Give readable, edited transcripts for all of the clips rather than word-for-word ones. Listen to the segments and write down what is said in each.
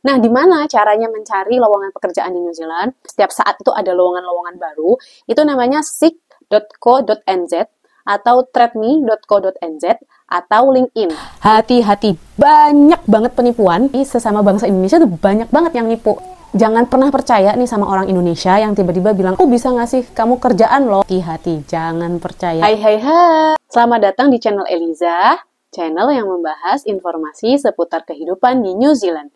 Nah, di mana caranya mencari lowongan pekerjaan di New Zealand? Setiap saat itu ada lowongan-lowongan baru. Itu namanya seek.co.nz atau threadme.co.nz atau LinkedIn. Hati-hati, banyak banget penipuan. Sesama bangsa Indonesia tuh banyak banget yang nipu. Jangan pernah percaya nih sama orang Indonesia yang tiba-tiba bilang, aku bisa ngasih kamu kerjaan loh. Hati-hati, jangan percaya. Hai. Selamat datang di channel Eliza, channel yang membahas informasi seputar kehidupan di New Zealand.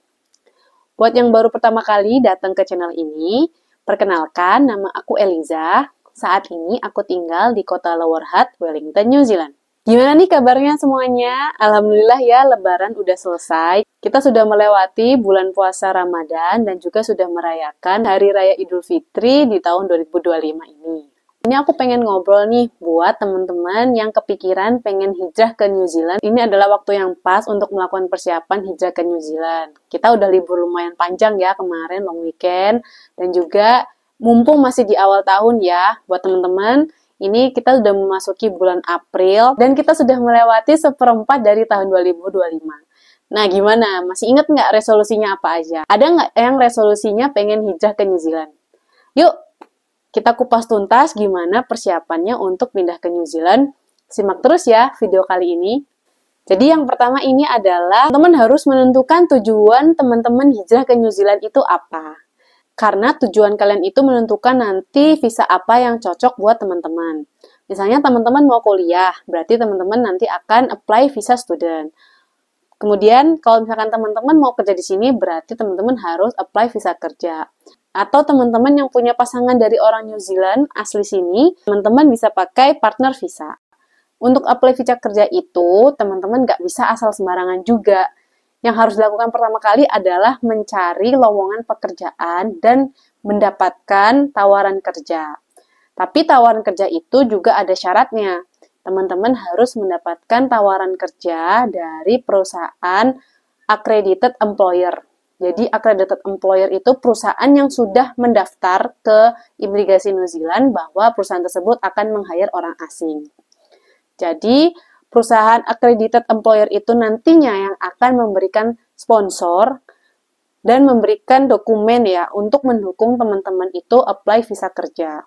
Buat yang baru pertama kali datang ke channel ini, perkenalkan, nama aku Eliza. Saat ini aku tinggal di kota Lower Hutt, Wellington, New Zealand. Gimana nih kabarnya semuanya? Alhamdulillah ya, Lebaran udah selesai. Kita sudah melewati bulan puasa Ramadan dan juga sudah merayakan Hari Raya Idul Fitri di tahun 2025 ini. Ini aku pengen ngobrol nih buat teman-teman yang kepikiran pengen hijrah ke New Zealand. Ini adalah waktu yang pas untuk melakukan persiapan hijrah ke New Zealand. Kita udah libur lumayan panjang ya kemarin, long weekend. Dan juga mumpung masih di awal tahun ya, buat teman-teman, ini kita sudah memasuki bulan April dan kita sudah melewati seperempat dari tahun 2025. Nah gimana? Masih inget nggak resolusinya apa aja? Ada nggak yang resolusinya pengen hijrah ke New Zealand? Yuk! Kita kupas tuntas gimana persiapannya untuk pindah ke New Zealand. Simak terus ya video kali ini. Jadi yang pertama ini adalah teman-teman harus menentukan tujuan teman-teman hijrah ke New Zealand itu apa. Karena tujuan kalian itu menentukan nanti visa apa yang cocok buat teman-teman. Misalnya teman-teman mau kuliah, berarti teman-teman nanti akan apply visa student. Kemudian kalau misalkan teman-teman mau kerja di sini, berarti teman-teman harus apply visa kerja. Atau teman-teman yang punya pasangan dari orang New Zealand asli sini, teman-teman bisa pakai partner visa. Untuk apply visa kerja itu, teman-teman nggak bisa asal sembarangan juga. Yang harus dilakukan pertama kali adalah mencari lowongan pekerjaan dan mendapatkan tawaran kerja. Tapi tawaran kerja itu juga ada syaratnya. Teman-teman harus mendapatkan tawaran kerja dari perusahaan accredited employer. Jadi accredited employer itu perusahaan yang sudah mendaftar ke imigrasi New Zealand bahwa perusahaan tersebut akan meng-hire orang asing. Jadi perusahaan accredited employer itu nantinya yang akan memberikan sponsor dan memberikan dokumen ya untuk mendukung teman-teman itu apply visa kerja.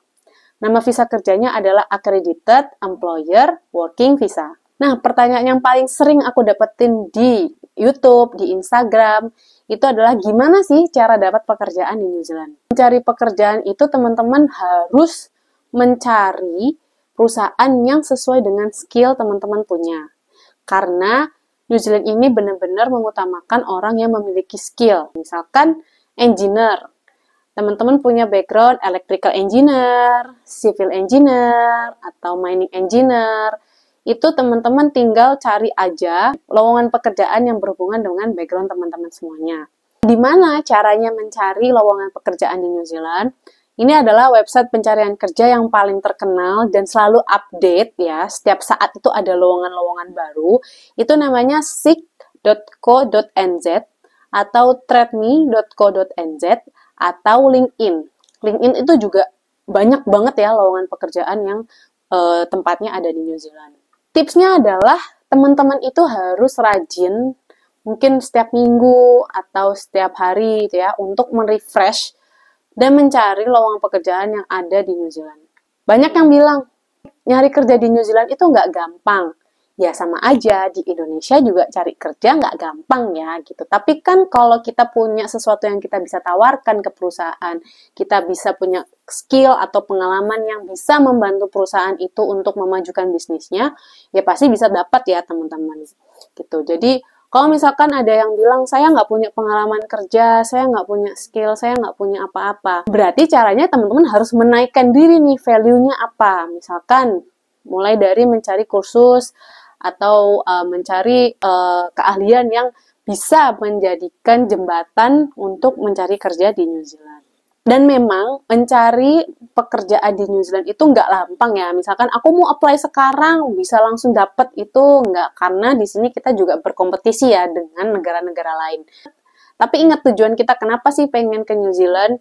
Nama visa kerjanya adalah accredited employer working visa. Nah, pertanyaan yang paling sering aku dapetin di YouTube, di Instagram, itu adalah gimana sih cara dapat pekerjaan di New Zealand? Mencari pekerjaan itu teman-teman harus mencari perusahaan yang sesuai dengan skill teman-teman punya. Karena New Zealand ini benar-benar mengutamakan orang yang memiliki skill. Misalkan engineer. Teman-teman punya background electrical engineer, civil engineer, atau mining engineer. Itu teman-teman tinggal cari aja lowongan pekerjaan yang berhubungan dengan background teman-teman semuanya. Di mana caranya mencari lowongan pekerjaan di New Zealand? Ini adalah website pencarian kerja yang paling terkenal dan selalu update ya. Setiap saat itu ada lowongan-lowongan baru. Itu namanya seek.co.nz atau threadme.co.nz atau LinkedIn. LinkedIn itu juga banyak banget ya lowongan pekerjaan yang tempatnya ada di New Zealand. Tipsnya adalah teman-teman itu harus rajin, mungkin setiap minggu atau setiap hari gitu ya, untuk merefresh dan mencari lowongan pekerjaan yang ada di New Zealand. Banyak yang bilang, nyari kerja di New Zealand itu nggak gampang. Ya sama aja, di Indonesia juga cari kerja nggak gampang ya gitu. Tapi kan kalau kita punya sesuatu yang kita bisa tawarkan ke perusahaan, kita bisa punya skill atau pengalaman yang bisa membantu perusahaan itu untuk memajukan bisnisnya, ya pasti bisa dapat ya teman-teman gitu. Jadi kalau misalkan ada yang bilang, saya nggak punya pengalaman kerja, saya nggak punya skill, saya nggak punya apa-apa, berarti caranya teman-teman harus menaikkan diri nih, value-nya apa. Misalkan mulai dari mencari kursus, atau mencari keahlian yang bisa menjadikan jembatan untuk mencari kerja di New Zealand. Dan memang mencari pekerjaan di New Zealand itu nggak gampang ya. Misalkan aku mau apply sekarang bisa langsung dapat itu nggak, karena di sini kita juga berkompetisi ya dengan negara-negara lain. Tapi ingat tujuan kita kenapa sih pengen ke New Zealand?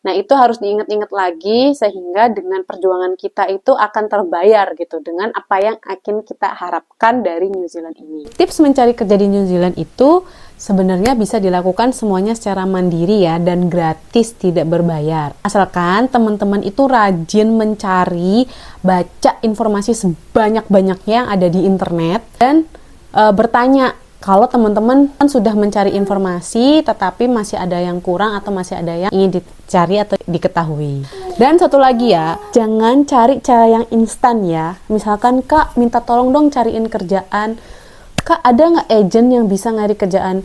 Nah, itu harus diingat-ingat lagi sehingga dengan perjuangan kita itu akan terbayar gitu dengan apa yang akan kita harapkan dari New Zealand ini. Tips mencari kerja di New Zealand itu sebenarnya bisa dilakukan semuanya secara mandiri ya dan gratis, tidak berbayar. Asalkan teman-teman itu rajin mencari, baca informasi sebanyak-banyaknya yang ada di internet dan bertanya. Kalau teman-teman kan sudah mencari informasi tetapi masih ada yang kurang atau masih ada yang ingin dicari atau diketahui. Dan satu lagi ya, jangan cari cara yang instan ya. Misalkan, Kak, minta tolong dong cariin kerjaan. Kak, ada nggak agent yang bisa nyari kerjaan?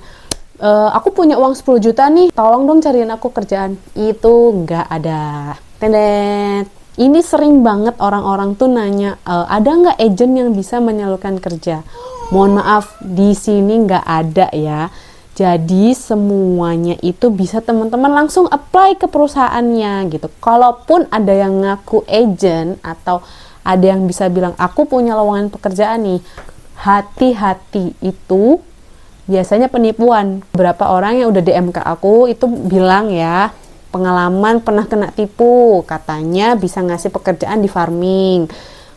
Aku punya uang 10 juta nih, tolong dong cariin aku kerjaan. Itu nggak ada. Tenet. Ini sering banget orang-orang tuh nanya, ada nggak agent yang bisa menyalurkan kerja? Mohon maaf, di sini nggak ada ya. Jadi semuanya itu bisa teman-teman langsung apply ke perusahaannya gitu. Kalaupun ada yang ngaku agent atau ada yang bisa bilang aku punya lowongan pekerjaan nih, hati-hati, itu biasanya penipuan. Beberapa orang yang udah DM ke aku itu bilang ya, pengalaman pernah kena tipu, katanya bisa ngasih pekerjaan di farming,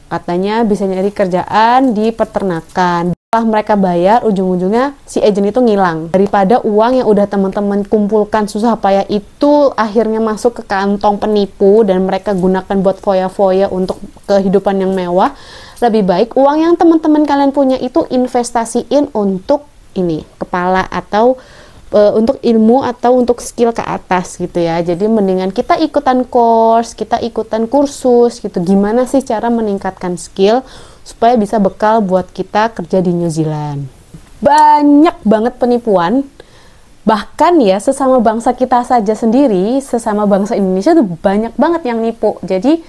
katanya bisa nyari kerjaan di peternakan. Setelah mereka bayar, ujung-ujungnya si agent itu ngilang. Daripada uang yang udah teman-teman kumpulkan susah payah itu akhirnya masuk ke kantong penipu dan mereka gunakan buat foya-foya untuk kehidupan yang mewah, lebih baik uang yang teman-teman kalian punya itu investasiin untuk ini, kepala atau untuk ilmu atau untuk skill ke atas gitu ya. Jadi mendingan kita ikutan course, kita ikutan kursus gitu. Gimana sih cara meningkatkan skill supaya bisa bekal buat kita kerja di New Zealand. Banyak banget penipuan. Bahkan ya sesama bangsa kita saja sendiri, sesama bangsa Indonesia tuh banyak banget yang nipu. Jadi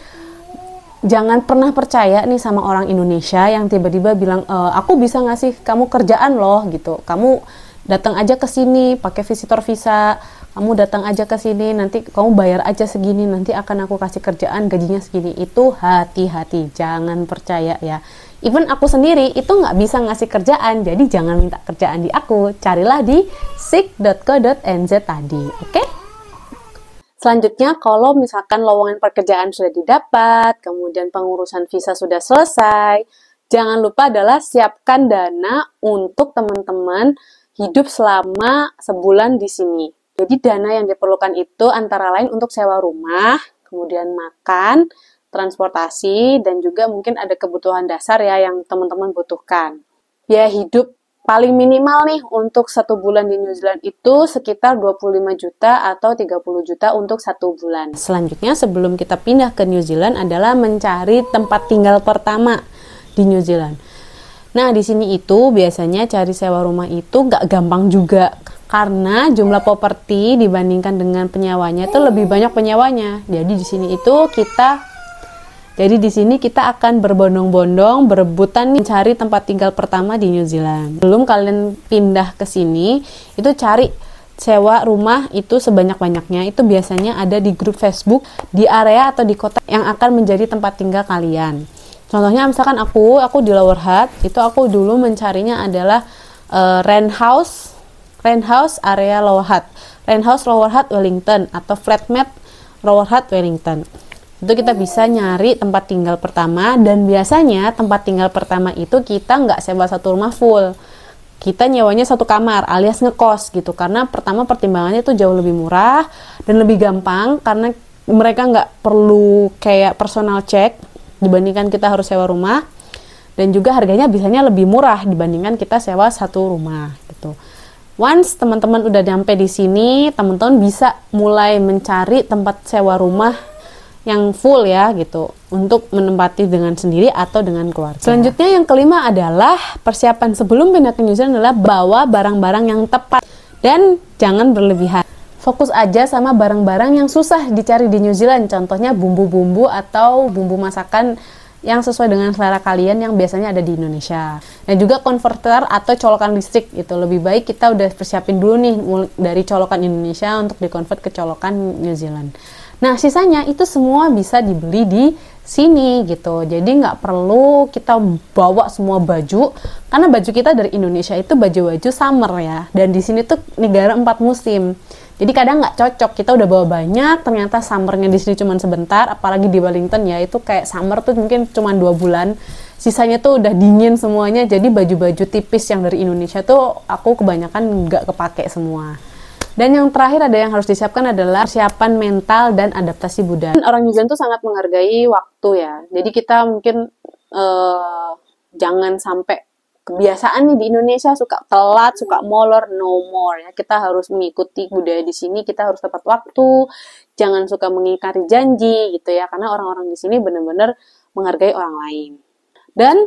jangan pernah percaya nih sama orang Indonesia yang tiba-tiba bilang, aku bisa ngasih kamu kerjaan loh gitu. Kamu datang aja ke sini pakai visitor visa, kamu datang aja ke sini, nanti kamu bayar aja segini, nanti akan aku kasih kerjaan gajinya segini. Itu hati-hati, jangan percaya ya. Even aku sendiri itu nggak bisa ngasih kerjaan, jadi jangan minta kerjaan di aku, carilah di seek.co.nz tadi, oke? Selanjutnya, kalau misalkan lowongan pekerjaan sudah didapat, kemudian pengurusan visa sudah selesai, jangan lupa adalah siapkan dana untuk teman-teman hidup selama sebulan di sini. Jadi dana yang diperlukan itu antara lain untuk sewa rumah, kemudian makan, transportasi, dan juga mungkin ada kebutuhan dasar ya yang teman-teman butuhkan. Biaya hidup paling minimal nih untuk 1 bulan di New Zealand itu sekitar 25 juta atau 30 juta untuk 1 bulan. Selanjutnya sebelum kita pindah ke New Zealand adalah mencari tempat tinggal pertama di New Zealand. Nah, di sini itu biasanya cari sewa rumah itu nggak gampang juga. Karena jumlah properti dibandingkan dengan penyewanya itu lebih banyak penyewanya. Jadi di sini kita akan berbondong-bondong berebutan mencari tempat tinggal pertama di New Zealand. Belum kalian pindah ke sini, itu cari sewa rumah itu sebanyak-banyaknya. Itu biasanya ada di grup Facebook di area atau di kota yang akan menjadi tempat tinggal kalian. Contohnya misalkan aku di Lower Hutt, itu aku dulu mencarinya adalah rent house area Lower Hutt, rent house Lower Hutt Wellington atau flatmate Lower Hutt Wellington. Itu kita bisa nyari tempat tinggal pertama, dan biasanya tempat tinggal pertama itu kita nggak sewa satu rumah full, kita nyewanya satu kamar alias ngekos gitu, karena pertama pertimbangannya itu jauh lebih murah dan lebih gampang karena mereka nggak perlu kayak personal check dibandingkan kita harus sewa rumah, dan juga harganya biasanya lebih murah dibandingkan kita sewa satu rumah gitu. Once teman-teman udah nyampe di sini, teman-teman bisa mulai mencari tempat sewa rumah yang full ya gitu, untuk menempati dengan sendiri atau dengan keluarga. Selanjutnya yang kelima adalah persiapan sebelum pindah ke New Zealand adalah bawa barang-barang yang tepat dan jangan berlebihan. Fokus aja sama barang-barang yang susah dicari di New Zealand, contohnya bumbu-bumbu atau bumbu masakan yang sesuai dengan selera kalian yang biasanya ada di Indonesia. Dan juga konverter atau colokan listrik itu lebih baik kita udah persiapin dulu nih dari colokan Indonesia untuk dikonvert ke colokan New Zealand. Nah, sisanya itu semua bisa dibeli di sini gitu. Jadi nggak perlu kita bawa semua baju, karena baju kita dari Indonesia itu baju-baju summer ya. Dan di sini tuh negara 4 musim. Jadi kadang nggak cocok, kita udah bawa banyak, ternyata summernya di sini cuma sebentar, apalagi di Wellington ya, itu kayak summer tuh mungkin cuma 2 bulan, sisanya tuh udah dingin semuanya, jadi baju-baju tipis yang dari Indonesia tuh aku kebanyakan nggak kepake semua. Dan yang terakhir ada yang harus disiapkan adalah persiapan mental dan adaptasi budaya. Orang New Zealand tuh sangat menghargai waktu ya, jadi kita mungkin jangan sampai kebiasaan nih di Indonesia suka telat, suka molor, no more ya. Kita harus mengikuti budaya di sini, kita harus tepat waktu, jangan suka mengingkari janji gitu ya, karena orang-orang di sini benar-benar menghargai orang lain. Dan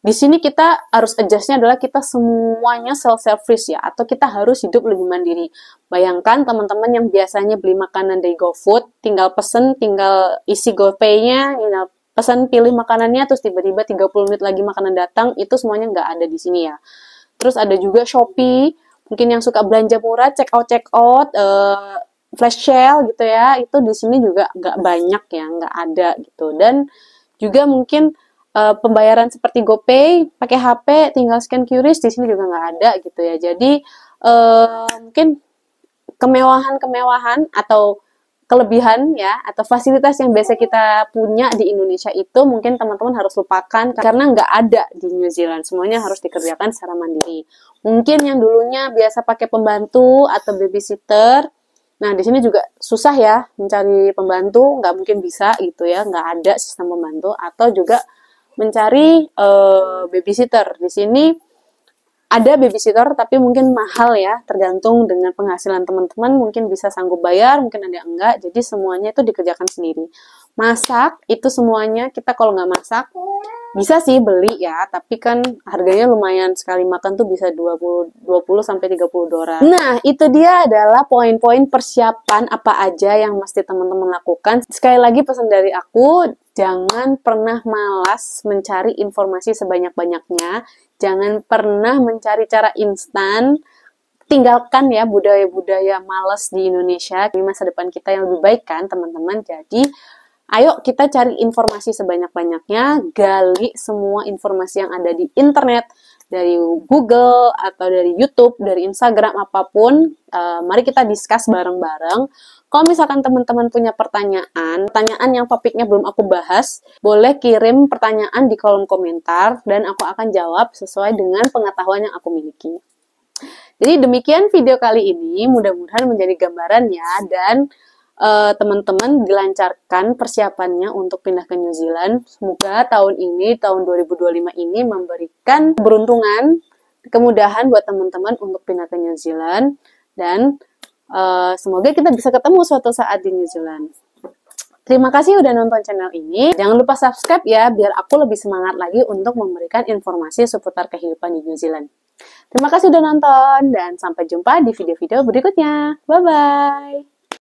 di sini kita harus adjust-nya adalah kita semuanya self-service ya, atau kita harus hidup lebih mandiri. Bayangkan teman-teman yang biasanya beli makanan dari GoFood, tinggal pesen, tinggal isi GoPay-nya, pesan pilih makanannya, terus tiba-tiba 30 menit lagi makanan datang, itu semuanya nggak ada di sini ya. Terus ada juga Shopee, mungkin yang suka belanja murah, check out, flash sale gitu ya, itu di sini juga nggak banyak ya, nggak ada gitu. Dan juga mungkin pembayaran seperti GoPay, pakai HP, tinggal scan QRIS, di sini juga nggak ada gitu ya. Jadi mungkin kemewahan-kemewahan atau kelebihan ya, atau fasilitas yang biasa kita punya di Indonesia itu mungkin teman-teman harus lupakan karena nggak ada di New Zealand. Semuanya harus dikerjakan secara mandiri. Mungkin yang dulunya biasa pakai pembantu atau babysitter, nah di sini juga susah ya mencari pembantu, nggak mungkin bisa gitu ya, nggak ada sistem pembantu. Atau juga mencari babysitter. Di sini ada babysitter tapi mungkin mahal ya, tergantung dengan penghasilan teman-teman, mungkin bisa sanggup bayar, mungkin ada enggak, jadi semuanya itu dikerjakan sendiri. Masak, itu semuanya kita kalau nggak masak, bisa sih beli ya, tapi kan harganya lumayan, sekali makan tuh bisa 20-30 dolar. Nah, itu dia adalah poin-poin persiapan apa aja yang mesti teman-teman lakukan. Sekali lagi pesan dari aku, jangan pernah malas mencari informasi sebanyak-banyaknya. Jangan pernah mencari cara instan. Tinggalkan ya budaya-budaya malas di Indonesia. Di masa depan kita yang lebih baik kan teman-teman. Jadi ayo kita cari informasi sebanyak-banyaknya. Gali semua informasi yang ada di internet. Dari Google atau dari YouTube, dari Instagram, apapun. Mari kita discuss bareng-bareng. Kalau misalkan teman-teman punya pertanyaan yang topiknya belum aku bahas, boleh kirim pertanyaan di kolom komentar dan aku akan jawab sesuai dengan pengetahuan yang aku miliki. Jadi demikian video kali ini, mudah-mudahan menjadi gambaran ya, dan teman-teman dilancarkan persiapannya untuk pindah ke New Zealand. Semoga tahun ini, tahun 2025 ini memberikan keberuntungan, kemudahan buat teman-teman untuk pindah ke New Zealand, dan semoga kita bisa ketemu suatu saat di New Zealand. Terima kasih udah nonton channel ini. Jangan lupa subscribe ya, biar aku lebih semangat lagi untuk memberikan informasi seputar kehidupan di New Zealand. Terima kasih udah nonton, dan sampai jumpa di video-video berikutnya. Bye-bye!